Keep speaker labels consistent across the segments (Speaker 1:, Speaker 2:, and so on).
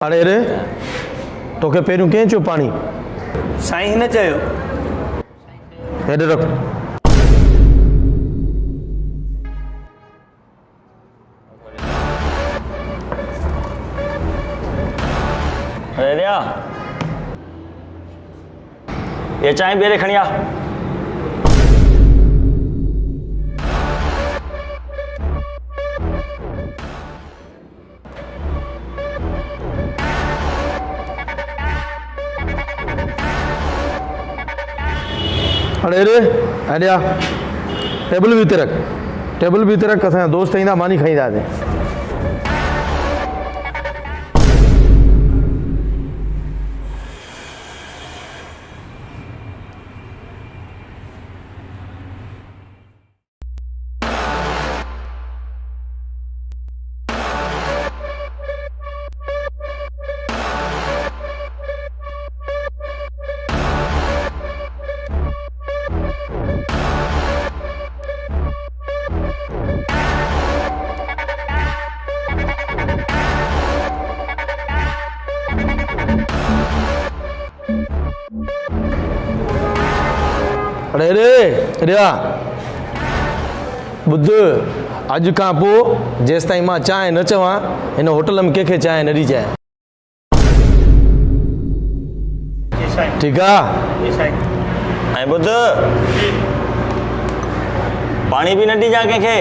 Speaker 1: अरे रे तोखे पहिरियों कंहिं चयो पाणी?
Speaker 2: साईं हिन चयो।
Speaker 1: हेॾे रख।
Speaker 3: अरे रिया ये चाय बेरे खणी आ।
Speaker 1: अरे रे हेॾे आ। टेबल भी हिते रख, टेबल भी हिते रख। असांजा दोस्त ईंदा मानी खाईंदासीं। अरे रे रिया ॿुध, अॼु खां पोइ जेसि ताईं मां चांहि न चवां हिन होटल में कंहिंखे चांहि न ॾिजांइ। ठीकु आहे?
Speaker 3: ऐं ॿुध पाणी बि न ॾिजां कंहिंखे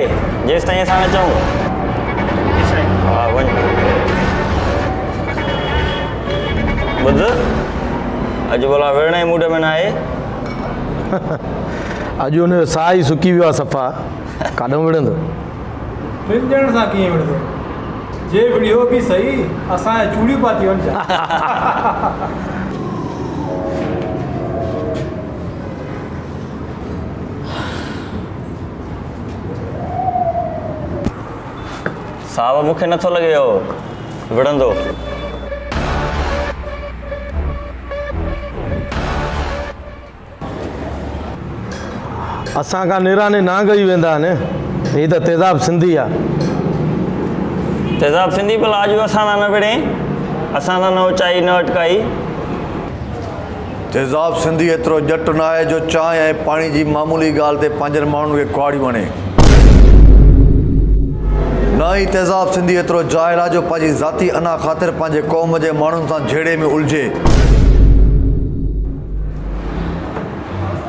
Speaker 3: जेसि ताईं असां न चऊं। हा वञ। ॿुध अॼु भला विढ़ण जे मूड में न आहे।
Speaker 1: अॼु हुनजो साह ई सुकी वियो आहे सफ़ा। काॾों विढ़ंदो?
Speaker 4: विढ़ण सां कीअं विढ़ंदो? जे विढ़ियो बि सही असांजे चूड़ियूं पाती वञ।
Speaker 3: साहब मूंखे नथो लॻे हो विढ़ंदो।
Speaker 1: असां खां निराने नांग ई वेंदा आहिनि। हीअ त तेज़ाब सिंधी आहे।
Speaker 3: तेज़ाब सिंधी भला अॼु असां न विढ़े, असां न उचाई न अटकाई।
Speaker 5: तेज़ाब सिंधी एतिरो जट न आहे जो चांहि ऐं पाणी जी मामूली ॻाल्हि ते पंहिंजनि माण्हुनि खे कुआड़ियूं वणे। न ई तेज़ाब सिंधी एतिरो जाहिल आहे जो पंहिंजी ज़ाती अना ख़ातिर पंहिंजे क़ौम जे माण्हुनि सां झेड़े में उलझे।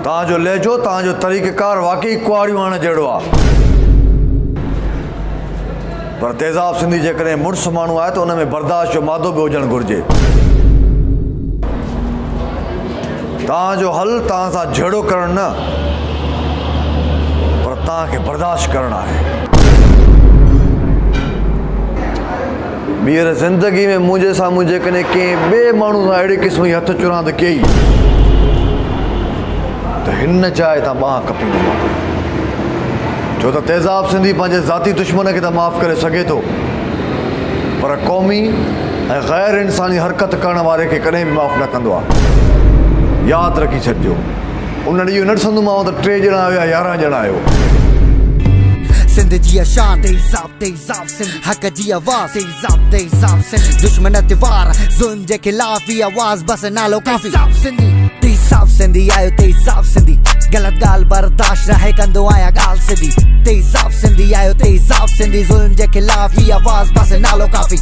Speaker 5: तव्हांजो लहजो, तव्हांजो तरीक़ेकार वाक़ई कुआड़ियूं आणण जहिड़ो आहे। पर तेज़ाब सिंधी जेकॾहिं मुड़ुसु माण्हू आहे त उन में बर्दाश्त जो मादो बि हुजणु घुरिजे। तव्हांजो हल तव्हां सां झेड़ो करणु न, पर तव्हांखे बर्दाश्त करणु आहे। ॿीहर ज़िंदगी में मुंहिंजे साम्हूं जेकॾहिं कंहिं ॿिए माण्हू सां अहिड़े क़िस्म जी हथ चुरांद कई त हिन जाइ तां बांह कपींदो। छो त तेज़ाब सिंधी पंहिंजे ज़ाती दुश्मन खे त माफ़ु करे सघे थो, पर क़ौमी ऐं ग़ैर इंसानी हरकत करण वारे खे कॾहिं बि माफ़ु न कंदो आहे। यादि रखी छॾिजो। उन ॾींहुं न ॾिसंदोमांव त 3 ॼणा आहियो या 11 ॼणा आहियो।
Speaker 6: सिंध जी शान तेज़ाब सिंध, हक़ जी आवाज़ तेज़ाब सिंध, दुश्मन ते वार ज़ुल्म जे ख़िलाफ़ ही आवाज़ बस नालो काफ़ी। तेज़ाब सिंधी आयो तेज़ाब सिंधी, ग़लत ॻाल्हि बर्दाश्त न कंदो आहियां ॻाल्हि सिधी। तेज़ाब सिंधी आयो तेज़ाब सिंधी, ज़ुल्म जे ख़िलाफ़ ही आवाज़ बस नालो काफ़ी।